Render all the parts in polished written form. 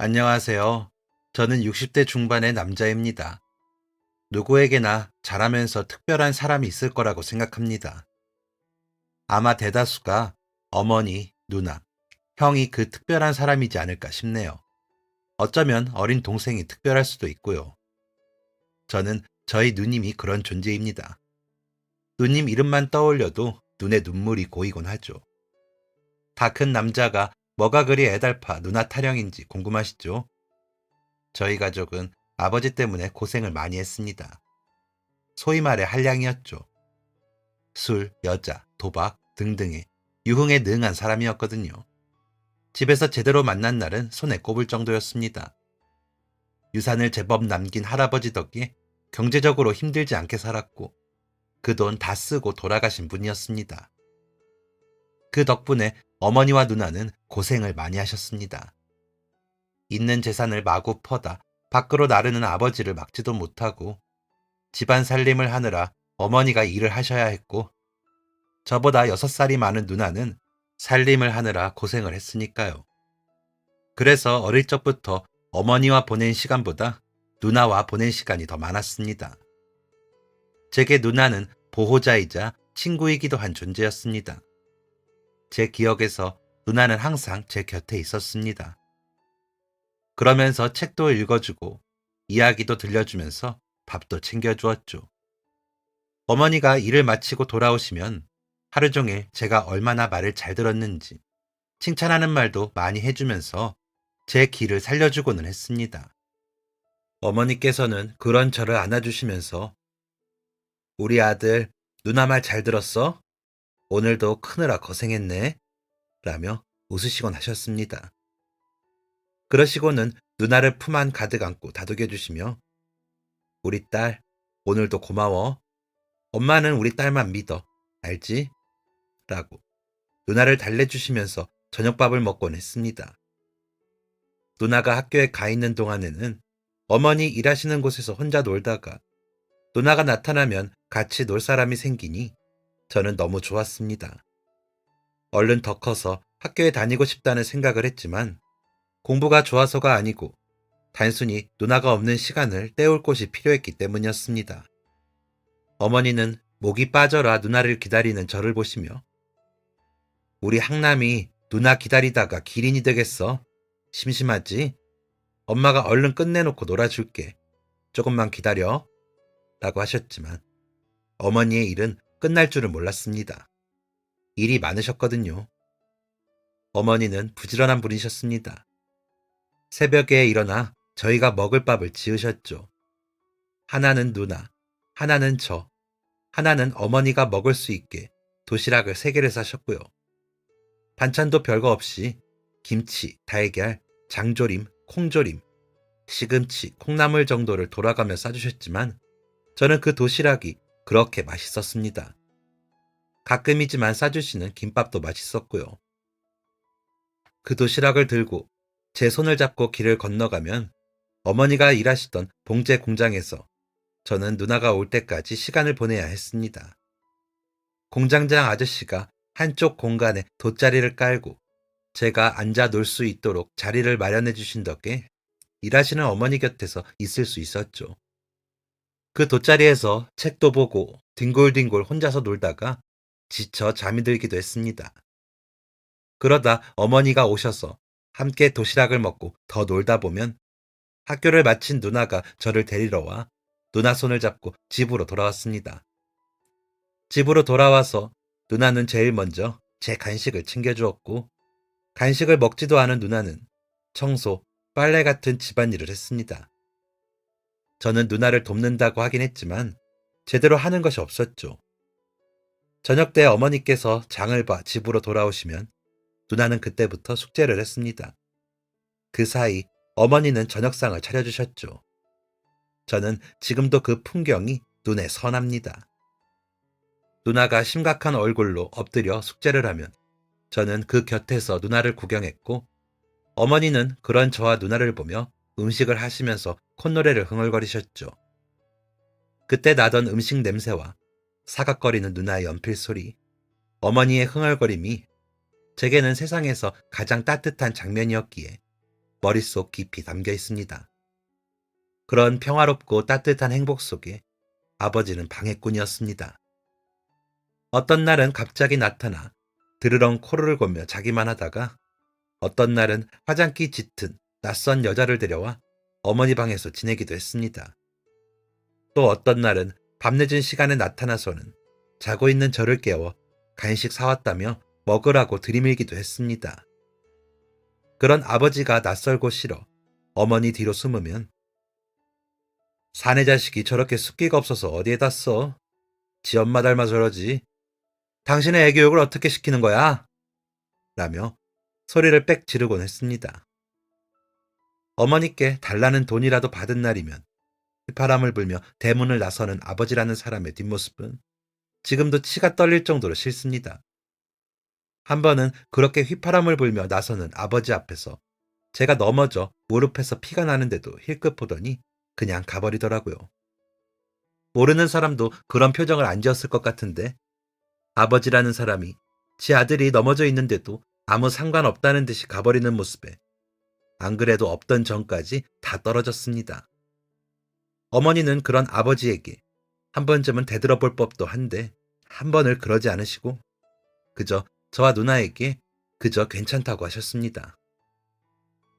안녕하세요. 저는 60대 중반의 남자입니다. 누구에게나 자라면서 특별한 사람이 있을 거라고 생각합니다. 아마 대다수가 어머니, 누나, 형이 그 특별한 사람이지 않을까 싶네요. 어쩌면 어린 동생이 특별할 수도 있고요. 저는 저희 누님이 그런 존재입니다. 누님 이름만 떠올려도 눈에 눈물이 고이곤 하죠. 다 큰 남자가 뭐가 그리 애달파 누나 타령인지 궁금하시죠? 저희 가족은 아버지 때문에 고생을 많이 했습니다. 소위 말해 한량이었죠. 술, 여자, 도박 등등의 유흥에 능한 사람이었거든요. 집에서 제대로 만난 날은 손에 꼽을 정도였습니다. 유산을 제법 남긴 할아버지 덕에 경제적으로 힘들지 않게 살았고 그 돈 다 쓰고 돌아가신 분이었습니다. 그 덕분에 어머니와 누나는 고생을 많이 하셨습니다. 있는 재산을 마구 퍼다 밖으로 나르는 아버지를 막지도 못하고 집안 살림을 하느라 어머니가 일을 하셔야 했고 저보다 6살이 많은 누나는 살림을 하느라 고생을 했으니까요. 그래서 어릴 적부터 어머니와 보낸 시간보다 누나와 보낸 시간이 더 많았습니다. 제게 누나는 보호자이자 친구이기도 한 존재였습니다. 제 기억에서 누나는 항상 제 곁에 있었습니다. 그러면서 책도 읽어주고 이야기도 들려주면서 밥도 챙겨주었죠. 어머니가 일을 마치고 돌아오시면 하루 종일 제가 얼마나 말을 잘 들었는지 칭찬하는 말도 많이 해주면서 제 기를 살려주고는 했습니다. 어머니께서는 그런 저를 안아주시면서 우리 아들 누나 말 잘 들었어? 오늘도 크느라 고생했네? 라며 웃으시곤 하셨습니다. 그러시고는 누나를 품 안 가득 안고 다독여주시며 우리 딸 오늘도 고마워. 엄마는 우리 딸만 믿어. 알지? 라고 누나를 달래주시면서 저녁밥을 먹곤 했습니다. 누나가 학교에 가 있는 동안에는 어머니 일하시는 곳에서 혼자 놀다가 누나가 나타나면 같이 놀 사람이 생기니 저는 너무 좋았습니다. 얼른 더 커서 학교에 다니고 싶다는 생각을 했지만 공부가 좋아서가 아니고 단순히 누나가 없는 시간을 때울 곳이 필요했기 때문이었습니다. 어머니는 목이 빠져라 누나를 기다리는 저를 보시며 우리 항남이 누나 기다리다가 기린이 되겠어. 심심하지? 엄마가 얼른 끝내놓고 놀아줄게. 조금만 기다려. 라고 하셨지만 어머니의 일은 끝날 줄을 몰랐습니다. 일이 많으셨거든요. 어머니는 부지런한 분이셨습니다. 새벽에 일어나 저희가 먹을 밥을 지으셨죠. 하나는 누나, 하나는 저, 하나는 어머니가 먹을 수 있게 도시락을 3개를 싸셨고요. 반찬도 별거 없이 김치, 달걀, 장조림, 콩조림, 시금치, 콩나물 정도를 돌아가며 싸주셨지만 저는 그 도시락이 그렇게 맛있었습니다. 가끔이지만 싸주시는 김밥도 맛있었고요. 그 도시락을 들고 제 손을 잡고 길을 건너가면 어머니가 일하시던 봉제 공장에서 저는 누나가 올 때까지 시간을 보내야 했습니다. 공장장 아저씨가 한쪽 공간에 돗자리를 깔고 제가 앉아 놀 수 있도록 자리를 마련해 주신 덕에 일하시는 어머니 곁에서 있을 수 있었죠. 그 돗자리에서 책도 보고 뒹굴뒹굴 혼자서 놀다가 지쳐 잠이 들기도 했습니다. 그러다 어머니가 오셔서 함께 도시락을 먹고 더 놀다 보면 학교를 마친 누나가 저를 데리러 와 누나 손을 잡고 집으로 돌아왔습니다. 집으로 돌아와서 누나는 제일 먼저 제 간식을 챙겨주었고 간식을 먹지도 않은 누나는 청소, 빨래 같은 집안일을 했습니다. 저는 누나를 돕는다고 하긴 했지만 제대로 하는 것이 없었죠. 저녁 때 어머니께서 장을 봐 집으로 돌아오시면 누나는 그때부터 숙제를 했습니다. 그 사이 어머니는 저녁상을 차려주셨죠. 저는 지금도 그 풍경이 눈에 선합니다. 누나가 심각한 얼굴로 엎드려 숙제를 하면 저는 그 곁에서 누나를 구경했고 어머니는 그런 저와 누나를 보며 음식을 하시면서 콧노래를 흥얼거리셨죠. 그때 나던 음식 냄새와 사각거리는 누나의 연필 소리, 어머니의 흥얼거림이 제게는 세상에서 가장 따뜻한 장면이었기에 머릿속 깊이 담겨 있습니다. 그런 평화롭고 따뜻한 행복 속에 아버지는 방해꾼이었습니다. 어떤 날은 갑자기 나타나 드르렁 코를 골며 자기만 하다가 어떤 날은 화장기 짙은 낯선 여자를 데려와 어머니 방에서 지내기도 했습니다. 또 어떤 날은 밤늦은 시간에 나타나서는 자고 있는 저를 깨워 간식 사왔다며 먹으라고 들이밀기도 했습니다. 그런 아버지가 낯설고 싫어 어머니 뒤로 숨으면 사내 자식이 저렇게 숫기가 없어서 어디에다 써? 지 엄마 닮아 저러지. 당신의 애 교육을 어떻게 시키는 거야? 라며 소리를 빽 지르곤 했습니다. 어머니께 달라는 돈이라도 받은 날이면 휘파람을 불며 대문을 나서는 아버지라는 사람의 뒷모습은 지금도 치가 떨릴 정도로 싫습니다. 한 번은 그렇게 휘파람을 불며 나서는 아버지 앞에서 제가 넘어져 무릎에서 피가 나는데도 힐끗 보더니 그냥 가버리더라고요. 모르는 사람도 그런 표정을 안 지었을 것 같은데 아버지라는 사람이 지 아들이 넘어져 있는데도 아무 상관없다는 듯이 가버리는 모습에 안 그래도 없던 정까지 다 떨어졌습니다. 어머니는 그런 아버지에게 한 번쯤은 되돌아볼 법도 한데 한 번을 그러지 않으시고 그저 저와 누나에게 그저 괜찮다고 하셨습니다.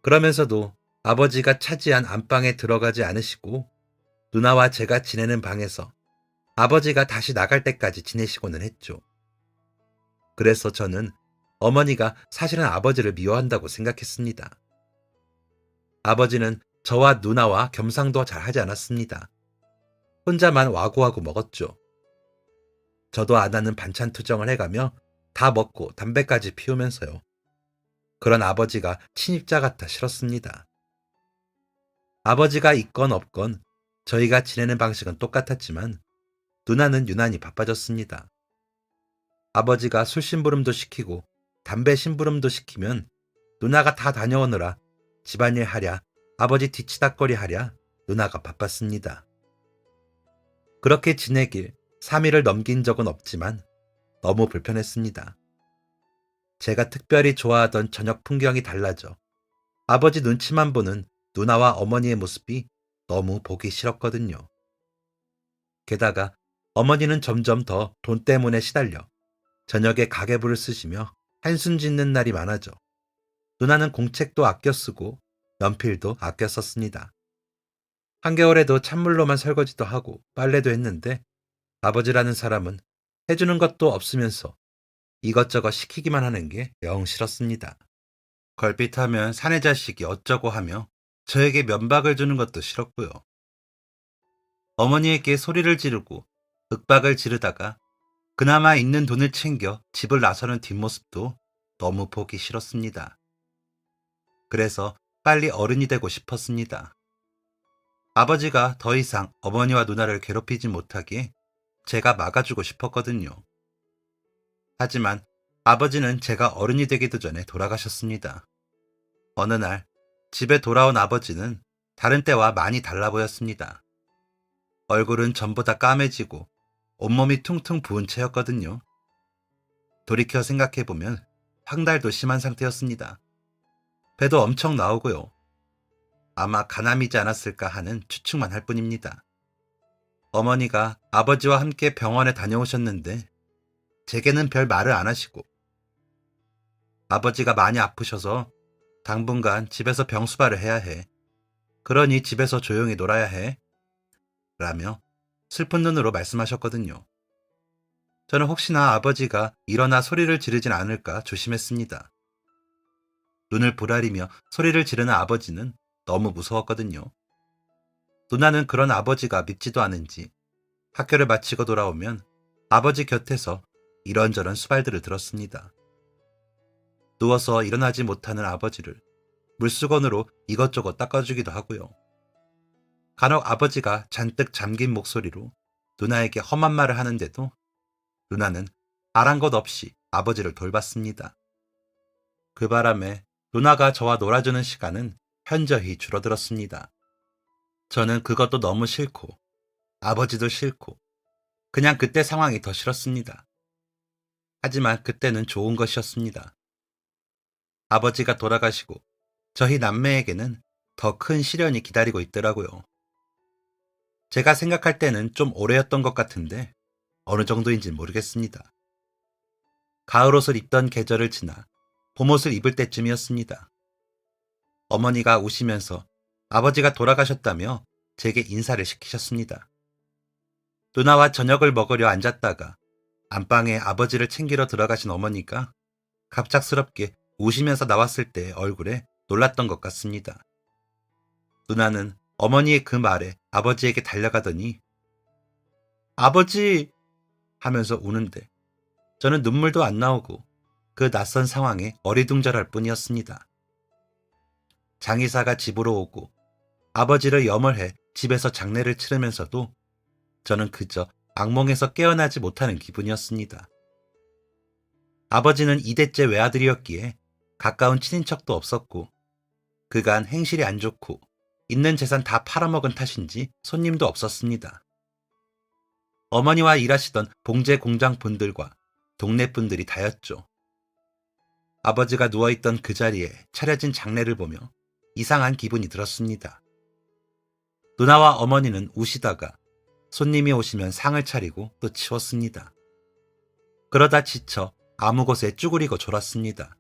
그러면서도 아버지가 차지한 안방에 들어가지 않으시고 누나와 제가 지내는 방에서 아버지가 다시 나갈 때까지 지내시고는 했죠. 그래서 저는 어머니가 사실은 아버지를 미워한다고 생각했습니다. 아버지는 저와 누나와 겸상도 잘 하지 않았습니다. 혼자만 와구와구 먹었죠. 저도 안 하는 반찬 투정을 해가며 다 먹고 담배까지 피우면서요. 그런 아버지가 친입자 같아 싫었습니다. 아버지가 있건 없건 저희가 지내는 방식은 똑같았지만 누나는 유난히 바빠졌습니다. 아버지가 술 심부름도 시키고 담배 심부름도 시키면 누나가 다 다녀오느라 집안일 하랴 아버지 뒤치다꺼리 하랴 누나가 바빴습니다. 그렇게 지내길 3일을 넘긴 적은 없지만 너무 불편했습니다. 제가 특별히 좋아하던 저녁 풍경이 달라져 아버지 눈치만 보는 누나와 어머니의 모습이 너무 보기 싫었거든요. 게다가 어머니는 점점 더 돈 때문에 시달려 저녁에 가계부를 쓰시며 한숨 짓는 날이 많아져 누나는 공책도 아껴 쓰고 연필도 아껴 썼습니다. 한겨울에도 찬물로만 설거지도 하고 빨래도 했는데 아버지라는 사람은 해주는 것도 없으면서 이것저것 시키기만 하는 게 영 싫었습니다. 걸핏하면 사내 자식이 어쩌고 하며 저에게 면박을 주는 것도 싫었고요. 어머니에게 소리를 지르고 윽박을 지르다가 그나마 있는 돈을 챙겨 집을 나서는 뒷모습도 너무 보기 싫었습니다. 그래서 빨리 어른이 되고 싶었습니다. 아버지가 더 이상 어머니와 누나를 괴롭히지 못하게 제가 막아주고 싶었거든요. 하지만 아버지는 제가 어른이 되기도 전에 돌아가셨습니다. 어느 날 집에 돌아온 아버지는 다른 때와 많이 달라 보였습니다. 얼굴은 전보다 까매지고 온몸이 퉁퉁 부은 채였거든요. 돌이켜 생각해보면 황달도 심한 상태였습니다. 배도 엄청 나오고요. 아마 간암이지 않았을까 하는 추측만 할 뿐입니다. 어머니가 아버지와 함께 병원에 다녀오셨는데 제게는 별 말을 안 하시고 아버지가 많이 아프셔서 당분간 집에서 병수발을 해야 해. 그러니 집에서 조용히 놀아야 해. 라며 슬픈 눈으로 말씀하셨거든요. 저는 혹시나 아버지가 일어나 소리를 지르진 않을까 조심했습니다. 눈을 부라리며 소리를 지르는 아버지는 너무 무서웠거든요. 누나는 그런 아버지가 밉지도 않은지 학교를 마치고 돌아오면 아버지 곁에서 이런저런 수발들을 들었습니다. 누워서 일어나지 못하는 아버지를 물수건으로 이것저것 닦아주기도 하고요. 간혹 아버지가 잔뜩 잠긴 목소리로 누나에게 험한 말을 하는데도 누나는 아랑곳 없이 아버지를 돌봤습니다. 그 바람에 누나가 저와 놀아주는 시간은 현저히 줄어들었습니다. 저는 그것도 너무 싫고 아버지도 싫고 그냥 그때 상황이 더 싫었습니다. 하지만 그때는 좋은 것이었습니다. 아버지가 돌아가시고 저희 남매에게는 더 큰 시련이 기다리고 있더라고요. 제가 생각할 때는 좀 오래였던 것 같은데 어느 정도인지 모르겠습니다. 가을 옷을 입던 계절을 지나 봄옷을 입을 때쯤이었습니다. 어머니가 우시면서 아버지가 돌아가셨다며 제게 인사를 시키셨습니다. 누나와 저녁을 먹으려 앉았다가 안방에 아버지를 챙기러 들어가신 어머니가 갑작스럽게 우시면서 나왔을 때 얼굴에 놀랐던 것 같습니다. 누나는 어머니의 그 말에 아버지에게 달려가더니 아버지! 하면서 우는데 저는 눈물도 안 나오고 그 낯선 상황에 어리둥절할 뿐이었습니다. 장의사가 집으로 오고 아버지를 염을해 집에서 장례를 치르면서도 저는 그저 악몽에서 깨어나지 못하는 기분이었습니다. 아버지는 2대째 외아들이었기에 가까운 친인척도 없었고 그간 행실이 안 좋고 있는 재산 다 팔아먹은 탓인지 손님도 없었습니다. 어머니와 일하시던 봉제 공장 분들과 동네 분들이 다였죠. 아버지가 누워있던 그 자리에 차려진 장례를 보며 이상한 기분이 들었습니다. 누나와 어머니는 우시다가 손님이 오시면 상을 차리고 또 치웠습니다. 그러다 지쳐 아무 곳에 쭈그리고 졸았습니다.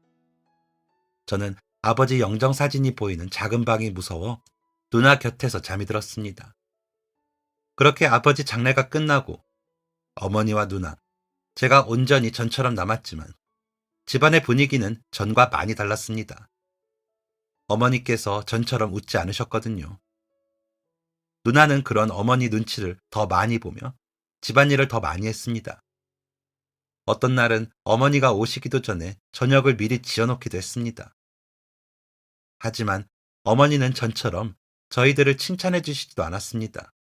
저는 아버지 영정사진이 보이는 작은 방이 무서워 누나 곁에서 잠이 들었습니다. 그렇게 아버지 장례가 끝나고 어머니와 누나, 제가 온전히 전처럼 남았지만 집안의 분위기는 전과 많이 달랐습니다. 어머니께서 전처럼 웃지 않으셨거든요. 누나는 그런 어머니 눈치를 더 많이 보며 집안일을 더 많이 했습니다. 어떤 날은 어머니가 오시기도 전에 저녁을 미리 지어놓기도 했습니다. 하지만 어머니는 전처럼 저희들을 칭찬해 주시지도 않았습니다.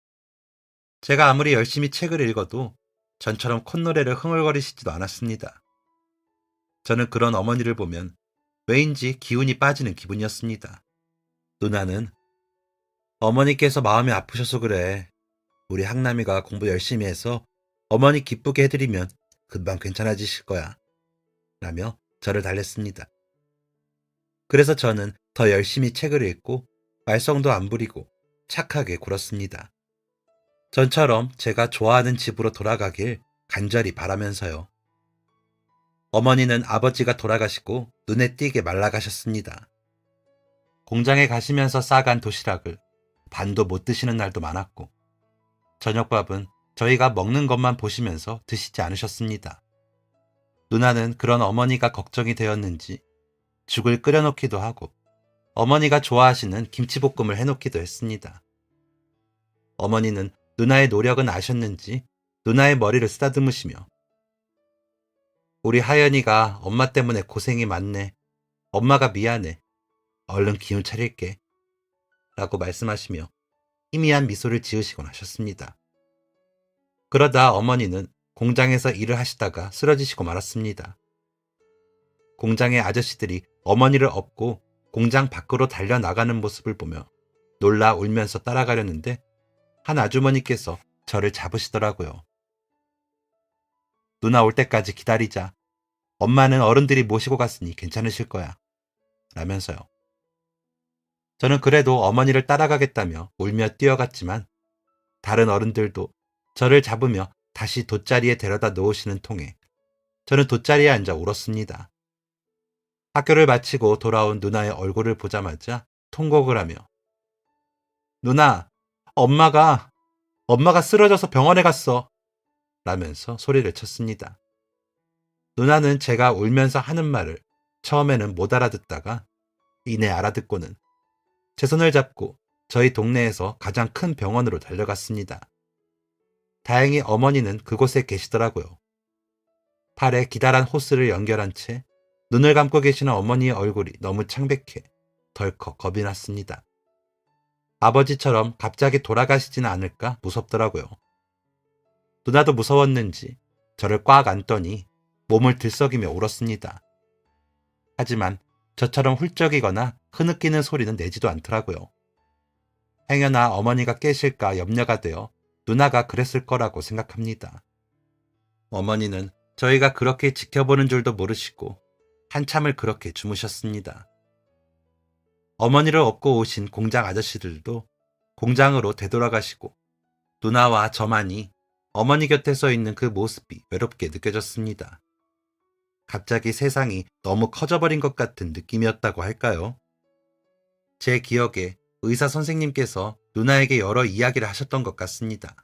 제가 아무리 열심히 책을 읽어도 전처럼 콧노래를 흥얼거리시지도 않았습니다. 저는 그런 어머니를 보면 왜인지 기운이 빠지는 기분이었습니다. 누나는 어머니께서 마음이 아프셔서 그래. 우리 항남이가 공부 열심히 해서 어머니 기쁘게 해드리면 금방 괜찮아지실 거야. 라며 저를 달랬습니다. 그래서 저는 더 열심히 책을 읽고 말썽도 안 부리고 착하게 굴었습니다. 전처럼 제가 좋아하는 집으로 돌아가길 간절히 바라면서요. 어머니는 아버지가 돌아가시고 눈에 띄게 말라가셨습니다. 공장에 가시면서 싸간 도시락을 반도 못 드시는 날도 많았고 저녁밥은 저희가 먹는 것만 보시면서 드시지 않으셨습니다. 누나는 그런 어머니가 걱정이 되었는지 죽을 끓여놓기도 하고 어머니가 좋아하시는 김치볶음을 해놓기도 했습니다. 어머니는 누나의 노력은 아셨는지 누나의 머리를 쓰다듬으시며 우리 하연이가 엄마 때문에 고생이 많네. 엄마가 미안해. 얼른 기운 차릴게. 라고 말씀하시며 희미한 미소를 지으시곤 하셨습니다. 그러다 어머니는 공장에서 일을 하시다가 쓰러지시고 말았습니다. 공장의 아저씨들이 어머니를 업고 공장 밖으로 달려나가는 모습을 보며 놀라 울면서 따라가려는데 한 아주머니께서 저를 잡으시더라고요. 누나 올 때까지 기다리자. 엄마는 어른들이 모시고 갔으니 괜찮으실 거야. 라면서요. 저는 그래도 어머니를 따라가겠다며 울며 뛰어갔지만 다른 어른들도 저를 잡으며 다시 돗자리에 데려다 놓으시는 통에 저는 돗자리에 앉아 울었습니다. 학교를 마치고 돌아온 누나의 얼굴을 보자마자 통곡을 하며 누나, 엄마가 쓰러져서 병원에 갔어. 라면서 소리를 쳤습니다. 누나는 제가 울면서 하는 말을 처음에는 못 알아듣다가 이내 알아듣고는 제 손을 잡고 저희 동네에서 가장 큰 병원으로 달려갔습니다. 다행히 어머니는 그곳에 계시더라고요. 팔에 기다란 호스를 연결한 채 눈을 감고 계시는 어머니의 얼굴이 너무 창백해 덜컥 겁이 났습니다. 아버지처럼 갑자기 돌아가시지는 않을까 무섭더라고요. 누나도 무서웠는지 저를 꽉 안더니 몸을 들썩이며 울었습니다. 하지만 저처럼 훌쩍이거나 흐느끼는 소리는 내지도 않더라고요. 행여나 어머니가 깨실까 염려가 되어 누나가 그랬을 거라고 생각합니다. 어머니는 저희가 그렇게 지켜보는 줄도 모르시고 한참을 그렇게 주무셨습니다. 어머니를 업고 오신 공장 아저씨들도 공장으로 되돌아가시고 누나와 저만이 어머니 곁에 서 있는 그 모습이 외롭게 느껴졌습니다. 갑자기 세상이 너무 커져버린 것 같은 느낌이었다고 할까요? 제 기억에 의사 선생님께서 누나에게 여러 이야기를 하셨던 것 같습니다.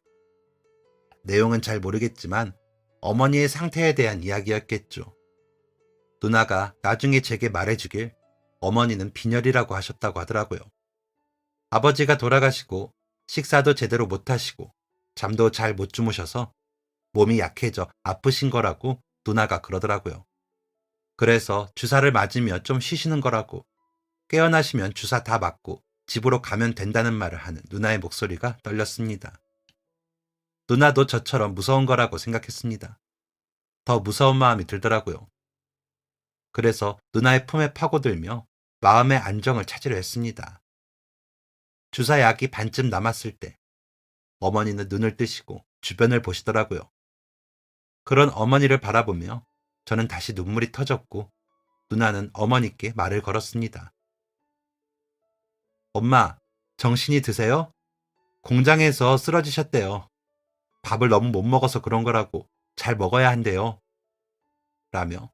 내용은 잘 모르겠지만 어머니의 상태에 대한 이야기였겠죠. 누나가 나중에 제게 말해주길 어머니는 빈혈이라고 하셨다고 하더라고요. 아버지가 돌아가시고 식사도 제대로 못하시고 잠도 잘 못 주무셔서 몸이 약해져 아프신 거라고 누나가 그러더라고요. 그래서 주사를 맞으며 좀 쉬시는 거라고, 깨어나시면 주사 다 맞고 집으로 가면 된다는 말을 하는 누나의 목소리가 떨렸습니다. 누나도 저처럼 무서운 거라고 생각했습니다. 더 무서운 마음이 들더라고요. 그래서 누나의 품에 파고들며 마음의 안정을 찾으려 했습니다. 주사약이 반쯤 남았을 때 어머니는 눈을 뜨시고 주변을 보시더라고요. 그런 어머니를 바라보며 저는 다시 눈물이 터졌고 누나는 어머니께 말을 걸었습니다. 엄마, 정신이 드세요? 공장에서 쓰러지셨대요. 밥을 너무 못 먹어서 그런 거라고, 잘 먹어야 한대요. 라며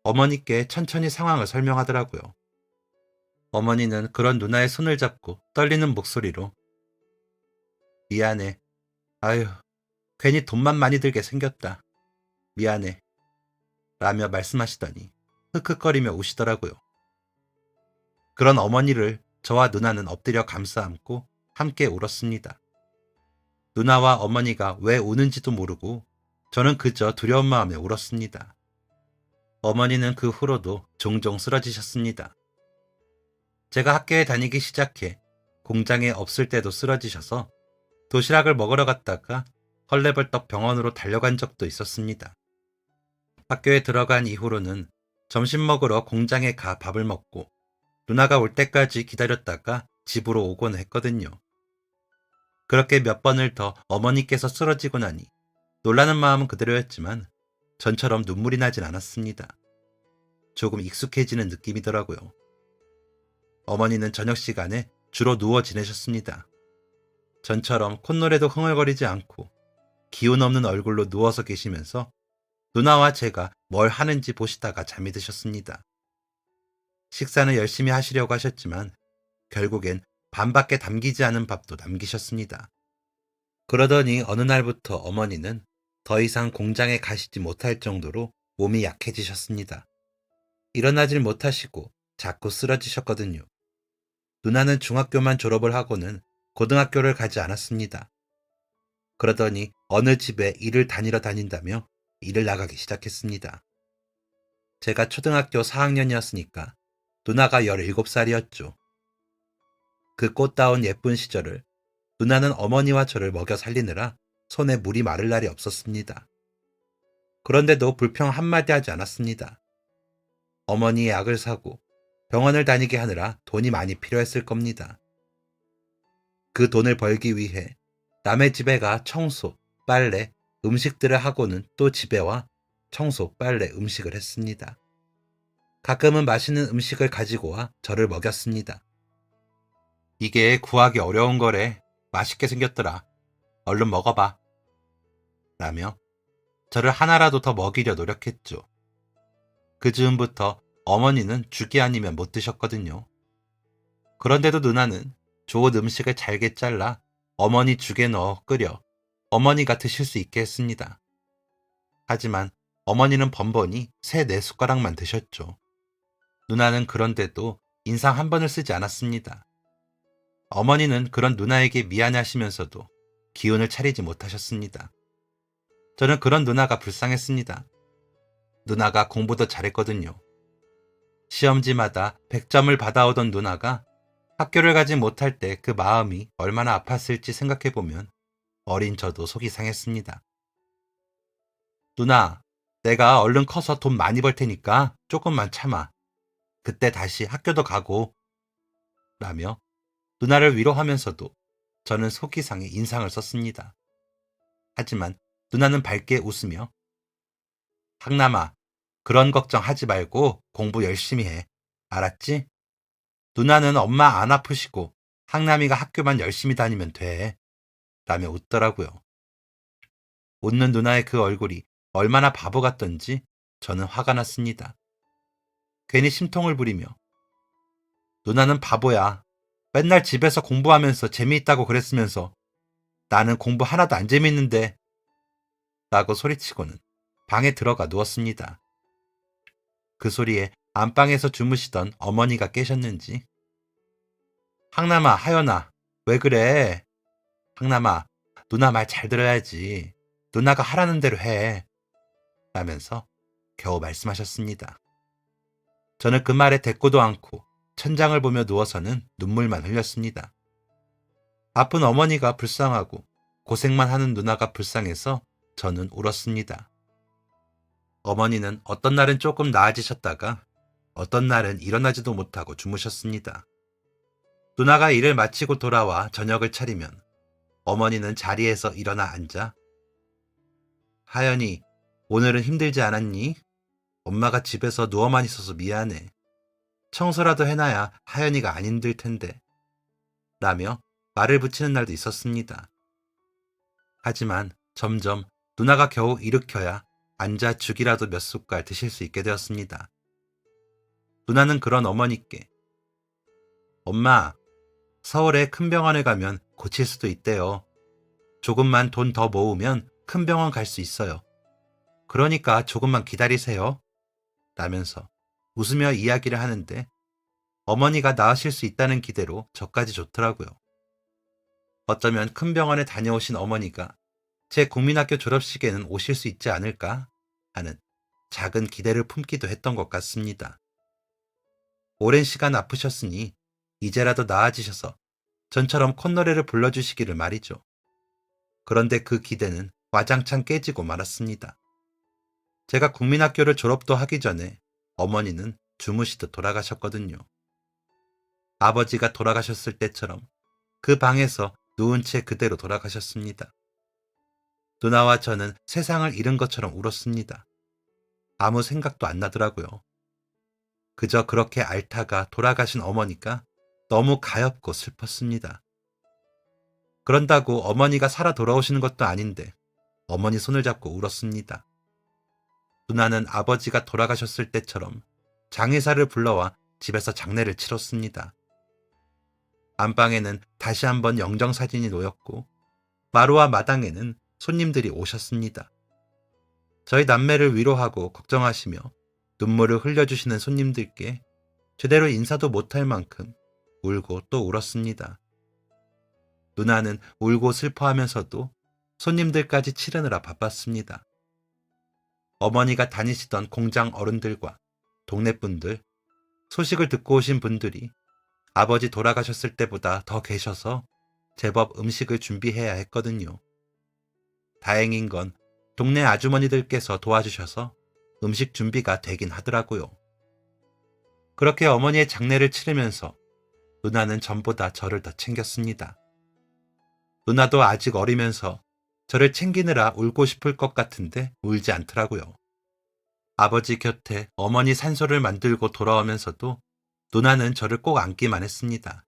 어머니께 천천히 상황을 설명하더라고요. 어머니는 그런 누나의 손을 잡고 떨리는 목소리로 미안해. 아유, 괜히 돈만 많이 들게 생겼다. 미안해. 라며 말씀하시더니 흑흑거리며 우시더라고요. 그런 어머니를 저와 누나는 엎드려 감싸 안고 함께 울었습니다. 누나와 어머니가 왜 우는지도 모르고 저는 그저 두려운 마음에 울었습니다. 어머니는 그 후로도 종종 쓰러지셨습니다. 제가 학교에 다니기 시작해 공장에 없을 때도 쓰러지셔서 도시락을 먹으러 갔다가 헐레벌떡 병원으로 달려간 적도 있었습니다. 학교에 들어간 이후로는 점심 먹으러 공장에 가 밥을 먹고 누나가 올 때까지 기다렸다가 집으로 오곤 했거든요. 그렇게 몇 번을 더 어머니께서 쓰러지고 나니 놀라는 마음은 그대로였지만 전처럼 눈물이 나진 않았습니다. 조금 익숙해지는 느낌이더라고요. 어머니는 저녁 시간에 주로 누워 지내셨습니다. 전처럼 콧노래도 흥얼거리지 않고 기운 없는 얼굴로 누워서 계시면서 누나와 제가 뭘 하는지 보시다가 잠이 드셨습니다. 식사는 열심히 하시려고 하셨지만 결국엔 반밖에 담기지 않은 밥도 남기셨습니다. 그러더니 어느 날부터 어머니는 더 이상 공장에 가시지 못할 정도로 몸이 약해지셨습니다. 일어나질 못하시고 자꾸 쓰러지셨거든요. 누나는 중학교만 졸업을 하고는 고등학교를 가지 않았습니다. 그러더니 어느 집에 일을 다니러 다닌다며 일을 나가기 시작했습니다. 제가 초등학교 4학년이었으니까 누나가 17살이었죠. 그 꽃다운 예쁜 시절을 누나는 어머니와 저를 먹여 살리느라 손에 물이 마를 날이 없었습니다. 그런데도 불평 한마디 하지 않았습니다. 어머니의 약을 사고 병원을 다니게 하느라 돈이 많이 필요했을 겁니다. 그 돈을 벌기 위해 남의 집에 가 청소, 빨래, 음식들을 하고는 또 집에 와 청소, 빨래, 음식을 했습니다. 가끔은 맛있는 음식을 가지고 와 저를 먹였습니다. 이게 구하기 어려운 거래. 맛있게 생겼더라. 얼른 먹어봐. 라며 저를 하나라도 더 먹이려 노력했죠. 그 즈음부터 어머니는 죽이 아니면 못 드셨거든요. 그런데도 누나는 좋은 음식을 잘게 잘라 어머니 죽에 넣어 끓여 어머니가 드실 수 있게 했습니다. 하지만 어머니는 번번이 3-4숟가락만 드셨죠. 누나는 그런데도 인상 한 번을 쓰지 않았습니다. 어머니는 그런 누나에게 미안해하시면서도 기운을 차리지 못하셨습니다. 저는 그런 누나가 불쌍했습니다. 누나가 공부도 잘했거든요. 시험지마다 100점을 받아오던 누나가 학교를 가지 못할 때 그 마음이 얼마나 아팠을지 생각해보면 어린 저도 속이 상했습니다. 누나, 내가 얼른 커서 돈 많이 벌 테니까 조금만 참아. 그때 다시 학교도 가고. 라며 누나를 위로하면서도 저는 속이 상해 인상을 썼습니다. 하지만 누나는 밝게 웃으며 학남아, 그런 걱정하지 말고 공부 열심히 해. 알았지? 누나는 엄마 안 아프시고 항남이가 학교만 열심히 다니면 돼. 라며 웃더라고요. 웃는 누나의 그 얼굴이 얼마나 바보 같던지 저는 화가 났습니다. 괜히 심통을 부리며 누나는 바보야. 맨날 집에서 공부하면서 재미있다고 그랬으면서 나는 공부 하나도 안 재밌는데 라고 소리치고는 방에 들어가 누웠습니다. 그 소리에 안방에서 주무시던 어머니가 깨셨는지 항남아, 하연아, 왜 그래? 항남아, 누나 말 잘 들어야지. 누나가 하라는 대로 해. 라면서 겨우 말씀하셨습니다. 저는 그 말에 대꾸도 않고 천장을 보며 누워서는 눈물만 흘렸습니다. 아픈 어머니가 불쌍하고 고생만 하는 누나가 불쌍해서 저는 울었습니다. 어머니는 어떤 날은 조금 나아지셨다가 어떤 날은 일어나지도 못하고 주무셨습니다. 누나가 일을 마치고 돌아와 저녁을 차리면 어머니는 자리에서 일어나 앉아 하연이, 오늘은 힘들지 않았니? 엄마가 집에서 누워만 있어서 미안해. 청소라도 해놔야 하연이가 안 힘들 텐데. 라며 말을 붙이는 날도 있었습니다. 하지만 점점 누나가 겨우 일으켜야 앉아 죽이라도 몇 숟갈 드실 수 있게 되었습니다. 누나는 그런 어머니께 엄마, 서울에 큰 병원에 가면 고칠 수도 있대요. 조금만 돈 더 모으면 큰 병원 갈 수 있어요. 그러니까 조금만 기다리세요. 라면서 웃으며 이야기를 하는데 어머니가 나으실 수 있다는 기대로 저까지 좋더라고요. 어쩌면 큰 병원에 다녀오신 어머니가 제 국민학교 졸업식에는 오실 수 있지 않을까 하는 작은 기대를 품기도 했던 것 같습니다. 오랜 시간 아프셨으니 이제라도 나아지셔서 전처럼 콧노래를 불러주시기를 말이죠. 그런데 그 기대는 와장창 깨지고 말았습니다. 제가 국민학교를 졸업도 하기 전에 어머니는 주무시듯 돌아가셨거든요. 아버지가 돌아가셨을 때처럼 그 방에서 누운 채 그대로 돌아가셨습니다. 누나와 저는 세상을 잃은 것처럼 울었습니다. 아무 생각도 안 나더라고요. 그저 그렇게 앓다가 돌아가신 어머니가 너무 가엾고 슬펐습니다. 그런다고 어머니가 살아 돌아오시는 것도 아닌데 어머니 손을 잡고 울었습니다. 누나는 아버지가 돌아가셨을 때처럼 장의사를 불러와 집에서 장례를 치렀습니다. 안방에는 다시 한번 영정사진이 놓였고 마루와 마당에는 손님들이 오셨습니다. 저희 남매를 위로하고 걱정하시며 눈물을 흘려주시는 손님들께 제대로 인사도 못할 만큼 울고 또 울었습니다. 누나는 울고 슬퍼하면서도 손님들까지 치르느라 바빴습니다. 어머니가 다니시던 공장 어른들과 동네분들, 소식을 듣고 오신 분들이 아버지 돌아가셨을 때보다 더 계셔서 제법 음식을 준비해야 했거든요. 다행인 건 동네 아주머니들께서 도와주셔서 음식 준비가 되긴 하더라고요. 그렇게 어머니의 장례를 치르면서 누나는 전보다 저를 더 챙겼습니다. 누나도 아직 어리면서 저를 챙기느라 울고 싶을 것 같은데 울지 않더라고요. 아버지 곁에 어머니 산소를 만들고 돌아오면서도 누나는 저를 꼭 안기만 했습니다.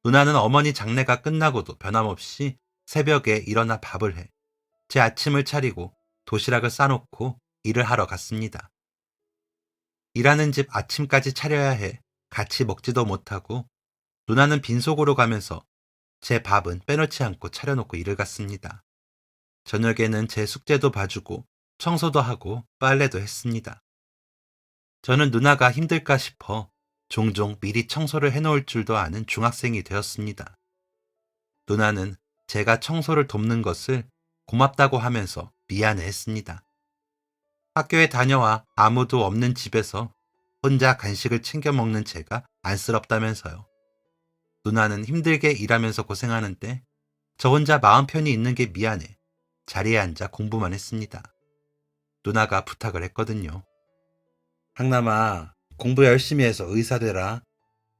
누나는 어머니 장례가 끝나고도 변함없이 새벽에 일어나 밥을 해 제 아침을 차리고 도시락을 싸놓고 일을 하러 갔습니다. 일하는 집 아침까지 차려야 해 같이 먹지도 못하고 누나는 빈속으로 가면서 제 밥은 빼놓지 않고 차려놓고 일을 갔습니다. 저녁에는 제 숙제도 봐주고 청소도 하고 빨래도 했습니다. 저는 누나가 힘들까 싶어 종종 미리 청소를 해놓을 줄도 아는 중학생이 되었습니다. 누나는 제가 청소를 돕는 것을 고맙다고 하면서 미안해했습니다. 학교에 다녀와 아무도 없는 집에서 혼자 간식을 챙겨 먹는 제가 안쓰럽다면서요. 누나는 힘들게 일하면서 고생하는데 저 혼자 마음 편히 있는 게 미안해 자리에 앉아 공부만 했습니다. 누나가 부탁을 했거든요. 항남아, 공부 열심히 해서 의사 되라.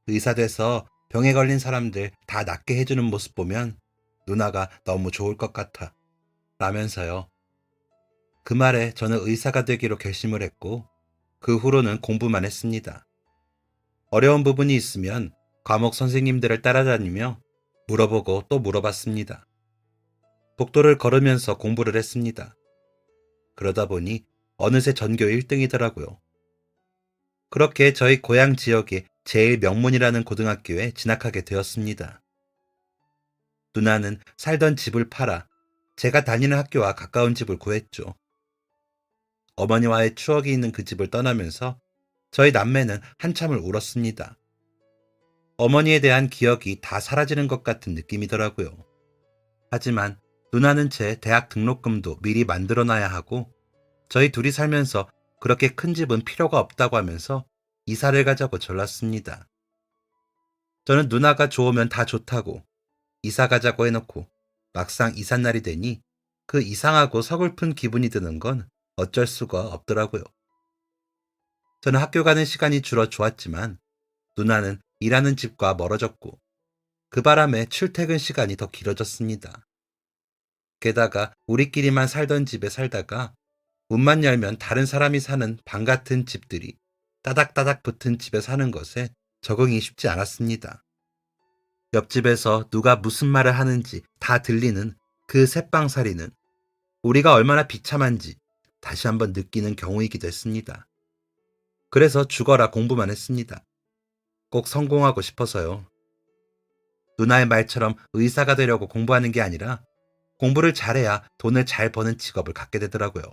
의사 돼서 병에 걸린 사람들 다 낫게 해주는 모습 보면 누나가 너무 좋을 것 같아. 라면서요. 그 말에 저는 의사가 되기로 결심을 했고 그 후로는 공부만 했습니다. 어려운 부분이 있으면 과목 선생님들을 따라다니며 물어보고 또 물어봤습니다. 복도를 걸으면서 공부를 했습니다. 그러다 보니 어느새 전교 1등이더라고요. 그렇게 저희 고향 지역의 제일 명문이라는 고등학교에 진학하게 되었습니다. 누나는 살던 집을 팔아 제가 다니는 학교와 가까운 집을 구했죠. 어머니와의 추억이 있는 그 집을 떠나면서 저희 남매는 한참을 울었습니다. 어머니에 대한 기억이 다 사라지는 것 같은 느낌이더라고요. 하지만 누나는 제 대학 등록금도 미리 만들어놔야 하고 저희 둘이 살면서 그렇게 큰 집은 필요가 없다고 하면서 이사를 가자고 졸랐습니다. 저는 누나가 좋으면 다 좋다고 이사 가자고 해놓고 막상 이삿날이 되니 그 이상하고 서글픈 기분이 드는 건 어쩔 수가 없더라고요. 저는 학교 가는 시간이 줄어 좋았지만 누나는 일하는 집과 멀어졌고 그 바람에 출퇴근 시간이 더 길어졌습니다. 게다가 우리끼리만 살던 집에 살다가 문만 열면 다른 사람이 사는 방 같은 집들이 따닥따닥 붙은 집에 사는 것에 적응이 쉽지 않았습니다. 옆집에서 누가 무슨 말을 하는지 다 들리는 그 새빵살이는 우리가 얼마나 비참한지 다시 한번 느끼는 경우이기도 했습니다. 그래서 죽어라 공부만 했습니다. 꼭 성공하고 싶어서요. 누나의 말처럼 의사가 되려고 공부하는 게 아니라 공부를 잘해야 돈을 잘 버는 직업을 갖게 되더라고요.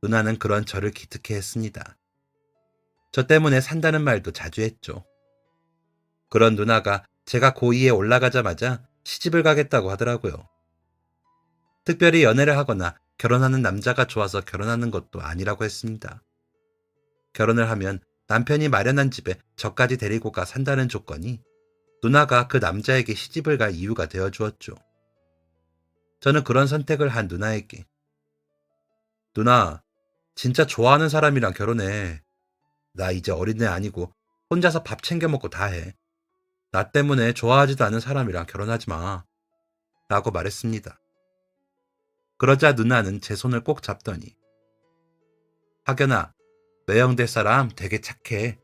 누나는 그런 저를 기특해 했습니다. 저 때문에 산다는 말도 자주 했죠. 그런 누나가 제가 고2에 올라가자마자 시집을 가겠다고 하더라고요. 특별히 연애를 하거나 결혼하는 남자가 좋아서 결혼하는 것도 아니라고 했습니다. 결혼을 하면 남편이 마련한 집에 저까지 데리고 가 산다는 조건이 누나가 그 남자에게 시집을 갈 이유가 되어 주었죠. 저는 그런 선택을 한 누나에게 누나, 진짜 좋아하는 사람이랑 결혼해. 나 이제 어린애 아니고 혼자서 밥 챙겨 먹고 다 해. 나 때문에 좋아하지도 않은 사람이랑 결혼하지 마. 라고 말했습니다. 그러자 누나는 제 손을 꼭 잡더니 학연아, 매형될 사람 되게 착해.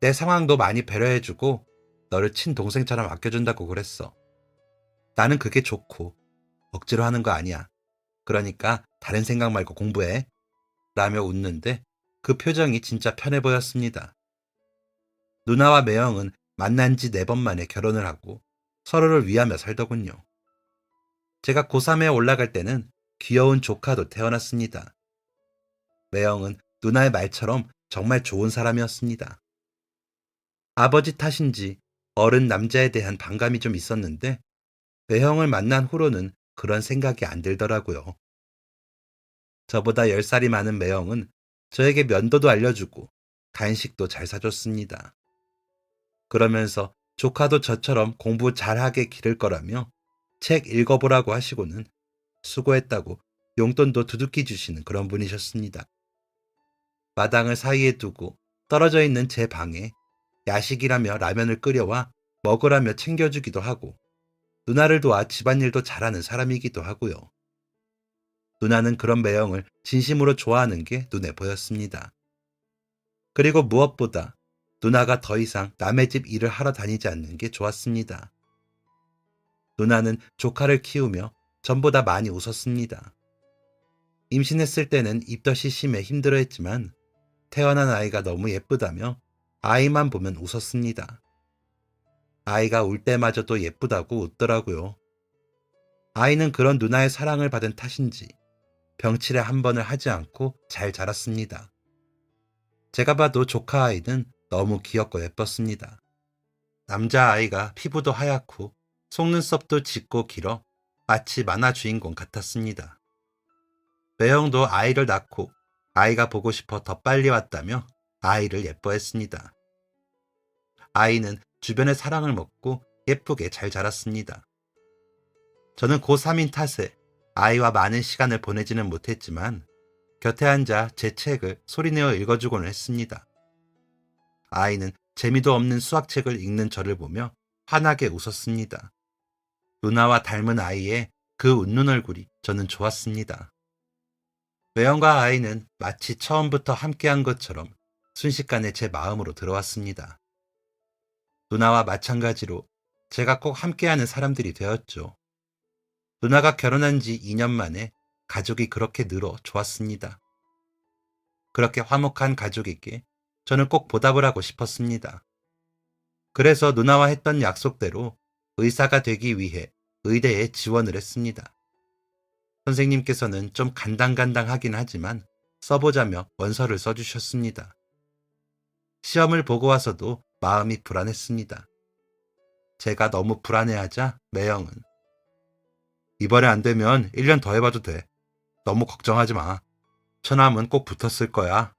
내 상황도 많이 배려해주고 너를 친동생처럼 아껴준다고 그랬어. 나는 그게 좋고 억지로 하는 거 아니야. 그러니까 다른 생각 말고 공부해. 라며 웃는데 그 표정이 진짜 편해 보였습니다. 누나와 매형은 만난 지 4번 만에 결혼을 하고 서로를 위하며 살더군요. 제가 고3에 올라갈 때는 귀여운 조카도 태어났습니다. 매형은 누나의 말처럼 정말 좋은 사람이었습니다. 아버지 탓인지 어른 남자에 대한 반감이 좀 있었는데 매형을 만난 후로는 그런 생각이 안 들더라고요. 저보다 10살이 많은 매형은 저에게 면도도 알려주고 간식도 잘 사줬습니다. 그러면서 조카도 저처럼 공부 잘하게 기를 거라며 책 읽어보라고 하시고는 수고했다고 용돈도 두둑히 주시는 그런 분이셨습니다. 마당을 사이에 두고 떨어져 있는 제 방에 야식이라며 라면을 끓여와 먹으라며 챙겨주기도 하고 누나를 도와 집안일도 잘하는 사람이기도 하고요. 누나는 그런 매형을 진심으로 좋아하는 게 눈에 보였습니다. 그리고 무엇보다 누나가 더 이상 남의 집 일을 하러 다니지 않는 게 좋았습니다. 누나는 조카를 키우며 전보다 많이 웃었습니다. 임신했을 때는 입덧이 심해 힘들어했지만 태어난 아이가 너무 예쁘다며 아이만 보면 웃었습니다. 아이가 울 때마저도 예쁘다고 웃더라고요. 아이는 그런 누나의 사랑을 받은 탓인지 병치레 한 번을 하지 않고 잘 자랐습니다. 제가 봐도 조카 아이는 너무 귀엽고 예뻤습니다. 남자 아이가 피부도 하얗고 속눈썹도 짙고 길어 마치 만화 주인공 같았습니다. 매형도 아이를 낳고 아이가 보고 싶어 더 빨리 왔다며 아이를 예뻐했습니다. 아이는 주변의 사랑을 먹고 예쁘게 잘 자랐습니다. 저는 고3인 탓에 아이와 많은 시간을 보내지는 못했지만 곁에 앉아 제 책을 소리내어 읽어주곤 했습니다. 아이는 재미도 없는 수학책을 읽는 저를 보며 환하게 웃었습니다. 누나와 닮은 아이의 그 웃는 얼굴이 저는 좋았습니다. 매형과 아이는 마치 처음부터 함께한 것처럼 순식간에 제 마음으로 들어왔습니다. 누나와 마찬가지로 제가 꼭 함께하는 사람들이 되었죠. 누나가 결혼한 지 2년 만에 가족이 그렇게 늘어 좋았습니다. 그렇게 화목한 가족에게 저는 꼭 보답을 하고 싶었습니다. 그래서 누나와 했던 약속대로 의사가 되기 위해 의대에 지원을 했습니다. 선생님께서는 좀 간당간당하긴 하지만 써보자며 원서를 써주셨습니다. 시험을 보고 와서도 마음이 불안했습니다. 제가 너무 불안해하자 매형은 이번에 안 되면 1년 더 해봐도 돼. 너무 걱정하지 마. 처남은 꼭 붙었을 거야.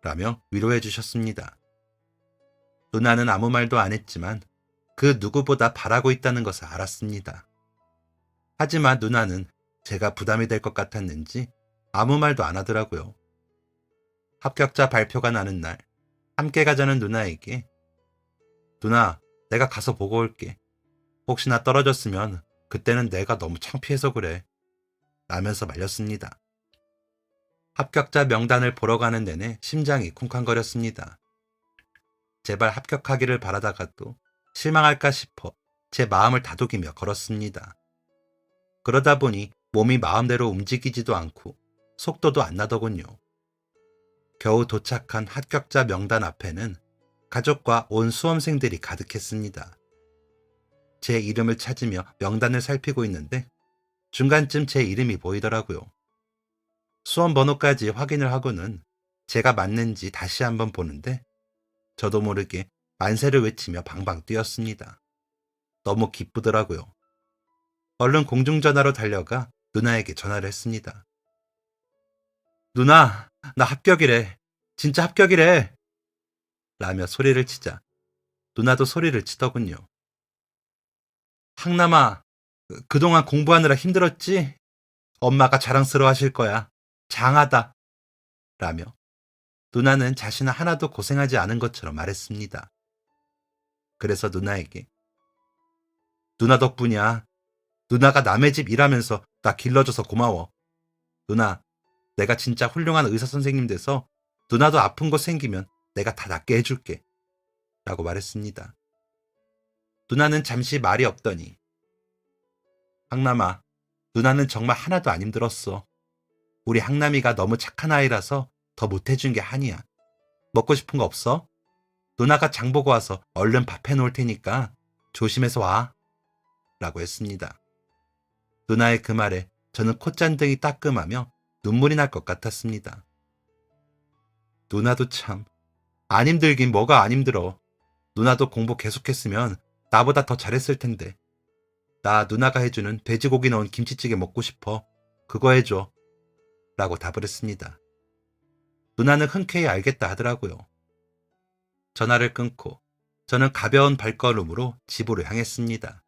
라며 위로해 주셨습니다. 누나는 아무 말도 안 했지만 그 누구보다 바라고 있다는 것을 알았습니다. 하지만 누나는 제가 부담이 될 것 같았는지 아무 말도 안 하더라고요. 합격자 발표가 나는 날 함께 가자는 누나에게 누나, 내가 가서 보고 올게. 혹시나 떨어졌으면 그때는 내가 너무 창피해서 그래. 라면서 말렸습니다. 합격자 명단을 보러 가는 내내 심장이 쿵쾅거렸습니다. 제발 합격하기를 바라다가도 실망할까 싶어 제 마음을 다독이며 걸었습니다. 그러다 보니 몸이 마음대로 움직이지도 않고 속도도 안 나더군요. 겨우 도착한 합격자 명단 앞에는 가족과 온 수험생들이 가득했습니다. 제 이름을 찾으며 명단을 살피고 있는데 중간쯤 제 이름이 보이더라고요. 수험 번호까지 확인을 하고는 제가 맞는지 다시 한번 보는데 저도 모르게 만세를 외치며 방방 뛰었습니다. 너무 기쁘더라고요. 얼른 공중전화로 달려가 누나에게 전화를 했습니다. 누나, 나 합격이래. 진짜 합격이래. 라며 소리를 치자 누나도 소리를 치더군요. 항남아, 그동안 공부하느라 힘들었지? 엄마가 자랑스러워 하실 거야. 장하다. 라며 누나는 자신은 하나도 고생하지 않은 것처럼 말했습니다. 그래서 누나에게 누나 덕분이야. 누나가 남의 집 일하면서 나 길러줘서 고마워. 누나, 내가 진짜 훌륭한 의사 선생님 돼서 누나도 아픈 거 생기면 내가 다 낫게 해줄게. 라고 말했습니다. 누나는 잠시 말이 없더니 항남아, 누나는 정말 하나도 안 힘들었어. 우리 항남이가 너무 착한 아이라서 더 못해준 게 한이야. 먹고 싶은 거 없어? 누나가 장 보고 와서 얼른 밥 해놓을 테니까 조심해서 와. 라고 했습니다. 누나의 그 말에 저는 콧잔등이 따끔하며 눈물이 날 것 같았습니다. 누나도 참, 안 힘들긴 뭐가 안 힘들어. 누나도 공부 계속했으면 나보다 더 잘했을 텐데. 나 누나가 해주는 돼지고기 넣은 김치찌개 먹고 싶어. 그거 해줘. 라고 답을 했습니다. 누나는 흔쾌히 알겠다 하더라고요. 전화를 끊고 저는 가벼운 발걸음으로 집으로 향했습니다.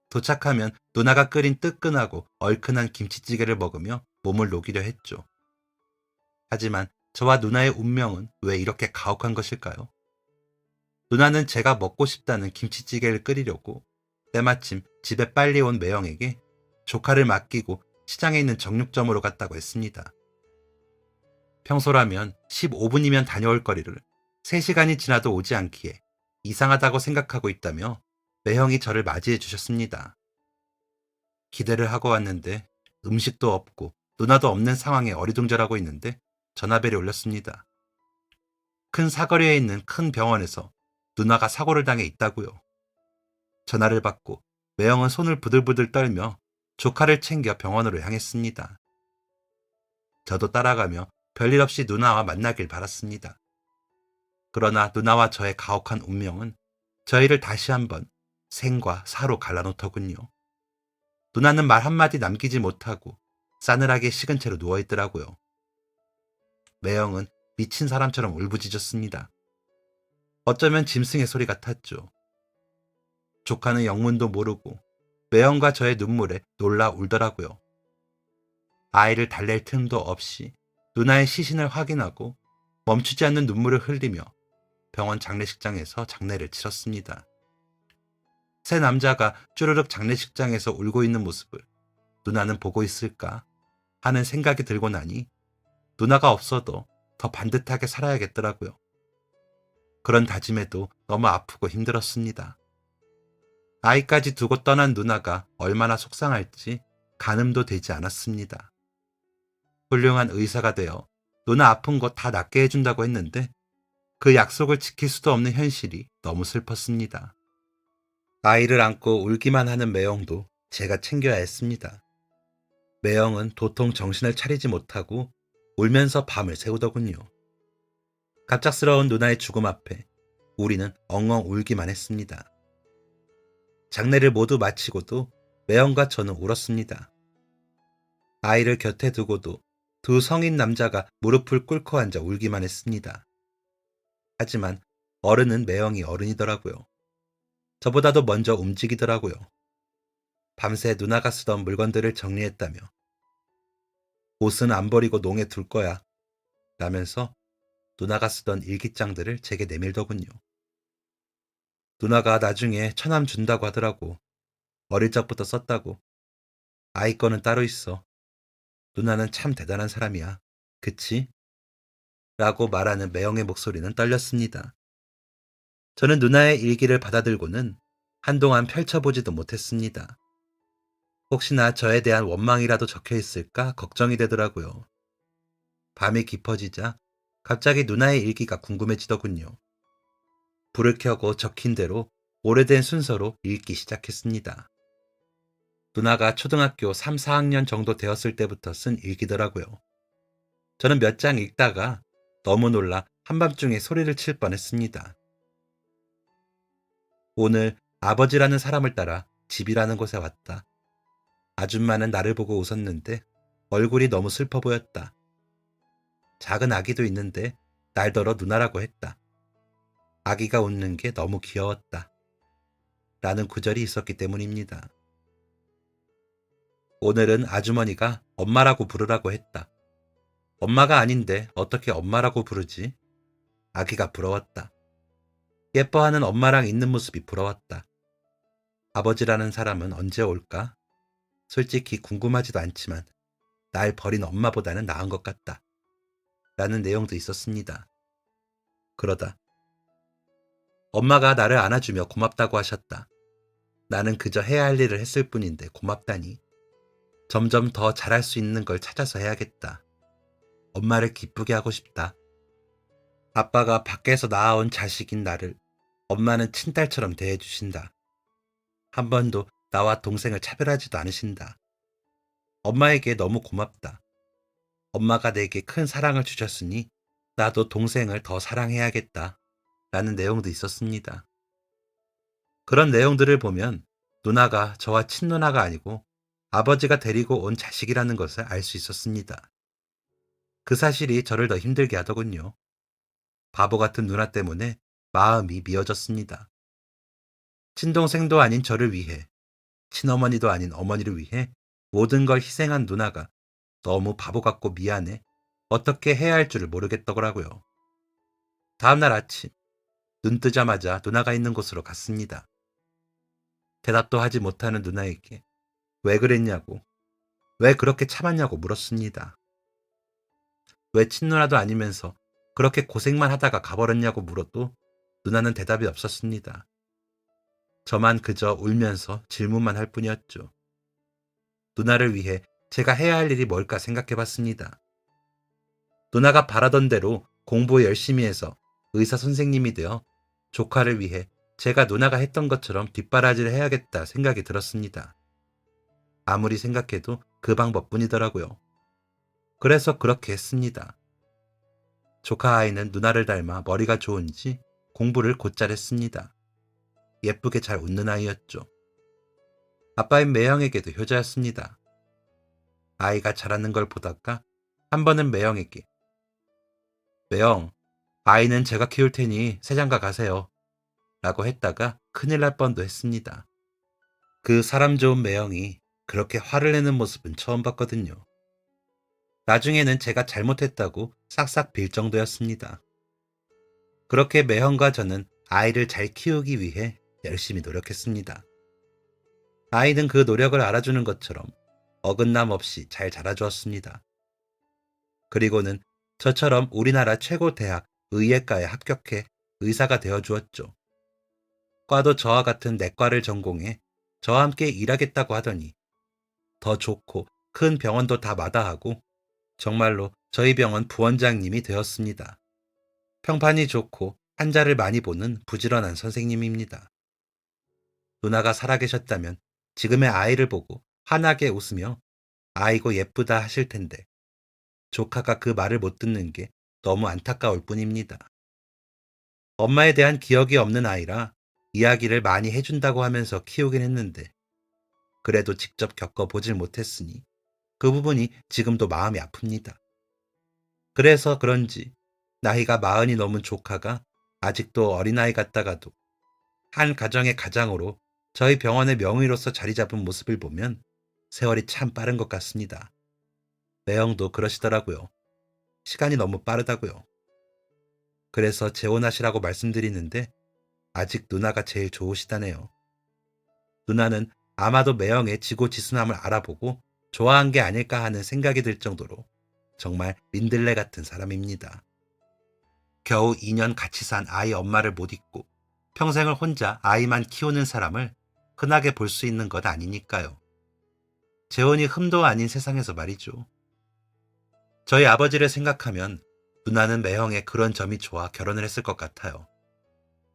도착하면 누나가 끓인 뜨끈하고 얼큰한 김치찌개를 먹으며 몸을 녹이려 했죠. 하지만 저와 누나의 운명은 왜 이렇게 가혹한 것일까요? 누나는 제가 먹고 싶다는 김치찌개를 끓이려고 때마침 집에 빨리 온 매형에게 조카를 맡기고 시장에 있는 정육점으로 갔다고 했습니다. 평소라면 15분이면 다녀올 거리를 3시간이 지나도 오지 않기에 이상하다고 생각하고 있다며 매형이 저를 맞이해 주셨습니다. 기대를 하고 왔는데 음식도 없고 누나도 없는 상황에 어리둥절하고 있는데 전화벨이 울렸습니다. 큰 사거리에 있는 큰 병원에서 누나가 사고를 당해 있다고요. 전화를 받고 매형은 손을 부들부들 떨며 조카를 챙겨 병원으로 향했습니다. 저도 따라가며 별일 없이 누나와 만나길 바랐습니다. 그러나 누나와 저의 가혹한 운명은 저희를 다시 한번 생과 사로 갈라놓더군요. 누나는 말 한마디 남기지 못하고 싸늘하게 식은 채로 누워있더라고요. 매형은 미친 사람처럼 울부짖었습니다. 어쩌면 짐승의 소리 같았죠. 조카는 영문도 모르고 매형과 저의 눈물에 놀라 울더라고요. 아이를 달랠 틈도 없이 누나의 시신을 확인하고 멈추지 않는 눈물을 흘리며 병원 장례식장에서 장례를 치렀습니다. 새 남자가 쭈르륵 장례식장에서 울고 있는 모습을 누나는 보고 있을까 하는 생각이 들고 나니 누나가 없어도 더 반듯하게 살아야겠더라고요. 그런 다짐에도 너무 아프고 힘들었습니다. 아이까지 두고 떠난 누나가 얼마나 속상할지 가늠도 되지 않았습니다. 훌륭한 의사가 되어 누나 아픈 거 다 낫게 해준다고 했는데 그 약속을 지킬 수도 없는 현실이 너무 슬펐습니다. 아이를 안고 울기만 하는 매형도 제가 챙겨야 했습니다. 매형은 도통 정신을 차리지 못하고 울면서 밤을 새우더군요. 갑작스러운 누나의 죽음 앞에 우리는 엉엉 울기만 했습니다. 장례를 모두 마치고도 매형과 저는 울었습니다. 아이를 곁에 두고도 두 성인 남자가 무릎을 꿇고 앉아 울기만 했습니다. 하지만 어른은 매형이 어른이더라고요. 저보다도 먼저 움직이더라고요. 밤새 누나가 쓰던 물건들을 정리했다며 옷은 안 버리고 농에 둘 거야 라면서 누나가 쓰던 일기장들을 제게 내밀더군요. 누나가 나중에 처남 준다고 하더라고. 어릴 적부터 썼다고. 아이 거는 따로 있어. 누나는 참 대단한 사람이야. 그치? 라고 말하는 매형의 목소리는 떨렸습니다. 저는 누나의 일기를 받아들고는 한동안 펼쳐보지도 못했습니다. 혹시나 저에 대한 원망이라도 적혀 있을까 걱정이 되더라고요. 밤이 깊어지자 갑자기 누나의 일기가 궁금해지더군요. 불을 켜고 적힌 대로 오래된 순서로 읽기 시작했습니다. 누나가 초등학교 3, 4학년 정도 되었을 때부터 쓴 일기더라고요. 저는 몇 장 읽다가 너무 놀라 한밤중에 소리를 칠 뻔했습니다. 오늘 아버지라는 사람을 따라 집이라는 곳에 왔다. 아줌마는 나를 보고 웃었는데 얼굴이 너무 슬퍼 보였다. 작은 아기도 있는데 날더러 누나라고 했다. 아기가 웃는 게 너무 귀여웠다. 라는 구절이 있었기 때문입니다. 오늘은 아주머니가 엄마라고 부르라고 했다. 엄마가 아닌데 어떻게 엄마라고 부르지? 아기가 부러웠다. 예뻐하는 엄마랑 있는 모습이 부러웠다. 아버지라는 사람은 언제 올까? 솔직히 궁금하지도 않지만 날 버린 엄마보다는 나은 것 같다. 라는 내용도 있었습니다. 그러다 엄마가 나를 안아주며 고맙다고 하셨다. 나는 그저 해야 할 일을 했을 뿐인데 고맙다니. 점점 더 잘할 수 있는 걸 찾아서 해야겠다. 엄마를 기쁘게 하고 싶다. 아빠가 밖에서 낳아온 자식인 나를 엄마는 친딸처럼 대해주신다. 한 번도 나와 동생을 차별하지도 않으신다. 엄마에게 너무 고맙다. 엄마가 내게 큰 사랑을 주셨으니 나도 동생을 더 사랑해야겠다. 라는 내용도 있었습니다. 그런 내용들을 보면 누나가 저와 친누나가 아니고 아버지가 데리고 온 자식이라는 것을 알 수 있었습니다. 그 사실이 저를 더 힘들게 하더군요. 바보 같은 누나 때문에 마음이 미어졌습니다. 친동생도 아닌 저를 위해, 친어머니도 아닌 어머니를 위해 모든 걸 희생한 누나가 너무 바보 같고 미안해 어떻게 해야 할 줄을 모르겠더라고요. 다음날 아침, 눈 뜨자마자 누나가 있는 곳으로 갔습니다. 대답도 하지 못하는 누나에게 왜 그랬냐고, 왜 그렇게 참았냐고 물었습니다. 왜 친누나도 아니면서 그렇게 고생만 하다가 가버렸냐고 물어도 누나는 대답이 없었습니다. 저만 그저 울면서 질문만 할 뿐이었죠. 누나를 위해 제가 해야 할 일이 뭘까 생각해 봤습니다. 누나가 바라던 대로 공부 열심히 해서 의사 선생님이 되어 조카를 위해 제가 누나가 했던 것처럼 뒷바라지를 해야겠다 생각이 들었습니다. 아무리 생각해도 그 방법뿐이더라고요. 그래서 그렇게 했습니다. 조카 아이는 누나를 닮아 머리가 좋은지 공부를 곧잘 했습니다. 예쁘게 잘 웃는 아이였죠. 아빠인 매형에게도 효자였습니다. 아이가 자라는 걸 보다가 한 번은 매형에게 매형, 아이는 제가 키울 테니 새장가 가세요. 라고 했다가 큰일 날 뻔도 했습니다. 그 사람 좋은 매형이 그렇게 화를 내는 모습은 처음 봤거든요. 나중에는 제가 잘못했다고 싹싹 빌 정도였습니다. 그렇게 매형과 저는 아이를 잘 키우기 위해 열심히 노력했습니다. 아이는 그 노력을 알아주는 것처럼 어긋남 없이 잘 자라주었습니다. 그리고는 저처럼 우리나라 최고 대학 의예과에 합격해 의사가 되어주었죠. 과도 저와 같은 내과를 전공해 저와 함께 일하겠다고 하더니 더 좋고 큰 병원도 다 마다하고 정말로 저희 병원 부원장님이 되었습니다. 평판이 좋고 환자를 많이 보는 부지런한 선생님입니다. 누나가 살아계셨다면 지금의 아이를 보고 환하게 웃으며 아이고 예쁘다 하실 텐데 조카가 그 말을 못 듣는 게 너무 안타까울 뿐입니다. 엄마에 대한 기억이 없는 아이라 이야기를 많이 해준다고 하면서 키우긴 했는데 그래도 직접 겪어보질 못했으니 그 부분이 지금도 마음이 아픕니다. 그래서 그런지 나이가 40이 넘은 조카가 아직도 어린아이 같다가도 한 가정의 가장으로 저희 병원의 명의로서 자리 잡은 모습을 보면 세월이 참 빠른 것 같습니다. 매형도 그러시더라고요. 시간이 너무 빠르다고요. 그래서 재혼하시라고 말씀드리는데 아직 누나가 제일 좋으시다네요. 누나는 아마도 매형의 지고지순함을 알아보고 좋아한 게 아닐까 하는 생각이 들 정도로 정말 민들레 같은 사람입니다. 겨우 2년 같이 산 아이 엄마를 못 잊고 평생을 혼자 아이만 키우는 사람을 흔하게 볼 수 있는 것 아니니까요. 재혼이 흠도 아닌 세상에서 말이죠. 저희 아버지를 생각하면 누나는 매형의 그런 점이 좋아 결혼을 했을 것 같아요.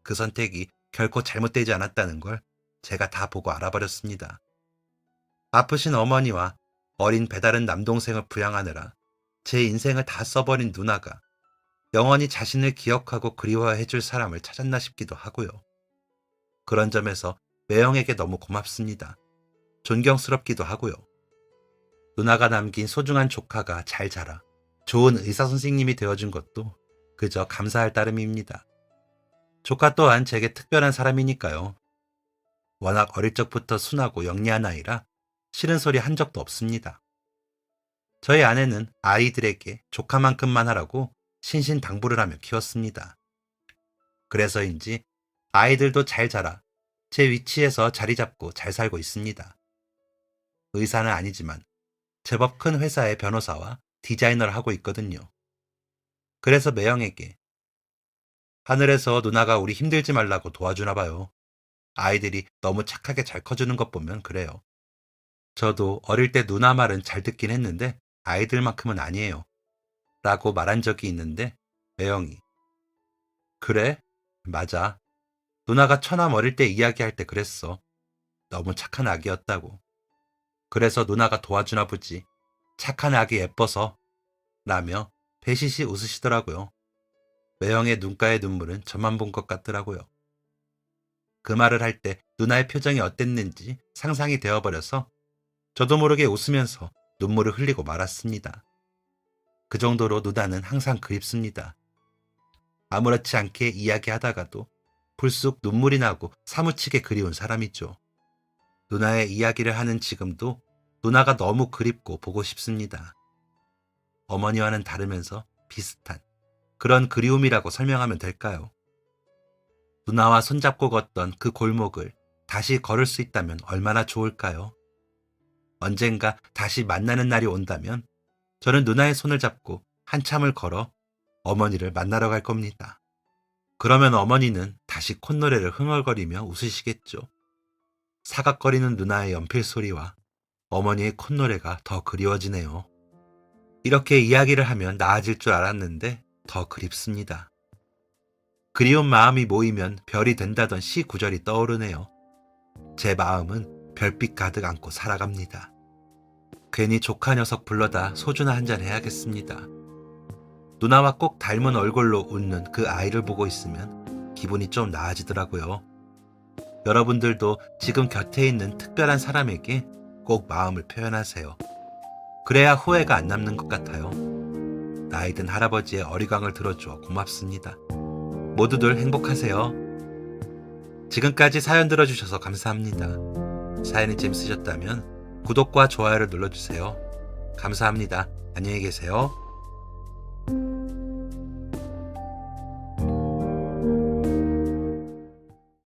그 선택이 결코 잘못되지 않았다는 걸 제가 다 보고 알아버렸습니다. 아프신 어머니와 어린 배다른 남동생을 부양하느라 제 인생을 다 써버린 누나가 영원히 자신을 기억하고 그리워해줄 사람을 찾았나 싶기도 하고요. 그런 점에서 매형에게 너무 고맙습니다. 존경스럽기도 하고요. 누나가 남긴 소중한 조카가 잘 자라 좋은 의사 선생님이 되어준 것도 그저 감사할 따름입니다. 조카 또한 제게 특별한 사람이니까요. 워낙 어릴 적부터 순하고 영리한 아이라 싫은 소리 한 적도 없습니다. 저희 아내는 아이들에게 조카만큼만 하라고 신신당부를 하며 키웠습니다. 그래서인지 아이들도 잘 자라 제 위치에서 자리 잡고 잘 살고 있습니다. 의사는 아니지만 제법 큰 회사의 변호사와 디자이너를 하고 있거든요. 그래서 매형에게 하늘에서 누나가 우리 힘들지 말라고 도와주나 봐요. 아이들이 너무 착하게 잘 커주는 것 보면 그래요. 저도 어릴 때 누나 말은 잘 듣긴 했는데 아이들만큼은 아니에요. 라고 말한 적이 있는데 매형이 그래? 맞아. 누나가 처남 어릴 때 이야기할 때 그랬어. 너무 착한 아기였다고. 그래서 누나가 도와주나 보지. 착한 아기 예뻐서. 라며 배시시 웃으시더라고요. 매형의 눈가의 눈물은 저만 본 것 같더라고요. 그 말을 할 때 누나의 표정이 어땠는지 상상이 되어버려서 저도 모르게 웃으면서 눈물을 흘리고 말았습니다. 그 정도로 누나는 항상 그립습니다. 아무렇지 않게 이야기하다가도 불쑥 눈물이 나고 사무치게 그리운 사람이죠. 누나의 이야기를 하는 지금도 누나가 너무 그립고 보고 싶습니다. 어머니와는 다르면서 비슷한 그런 그리움이라고 설명하면 될까요? 누나와 손잡고 걷던 그 골목을 다시 걸을 수 있다면 얼마나 좋을까요? 언젠가 다시 만나는 날이 온다면 저는 누나의 손을 잡고 한참을 걸어 어머니를 만나러 갈 겁니다. 그러면 어머니는 다시 콧노래를 흥얼거리며 웃으시겠죠. 사각거리는 누나의 연필 소리와 어머니의 콧노래가 더 그리워지네요. 이렇게 이야기를 하면 나아질 줄 알았는데 더 그립습니다. 그리운 마음이 모이면 별이 된다던 시 구절이 떠오르네요. 제 마음은 별빛 가득 안고 살아갑니다. 괜히 조카 녀석 불러다 소주나 한잔 해야겠습니다. 누나와 꼭 닮은 얼굴로 웃는 그 아이를 보고 있으면 기분이 좀 나아지더라고요. 여러분들도 지금 곁에 있는 특별한 사람에게 꼭 마음을 표현하세요. 그래야 후회가 안 남는 것 같아요. 나이든 할아버지의 어리광을 들어주어 고맙습니다. 모두들 행복하세요. 지금까지 사연 들어주셔서 감사합니다. 사연이 재밌으셨다면 구독과 좋아요를 눌러주세요. 감사합니다. 안녕히 계세요.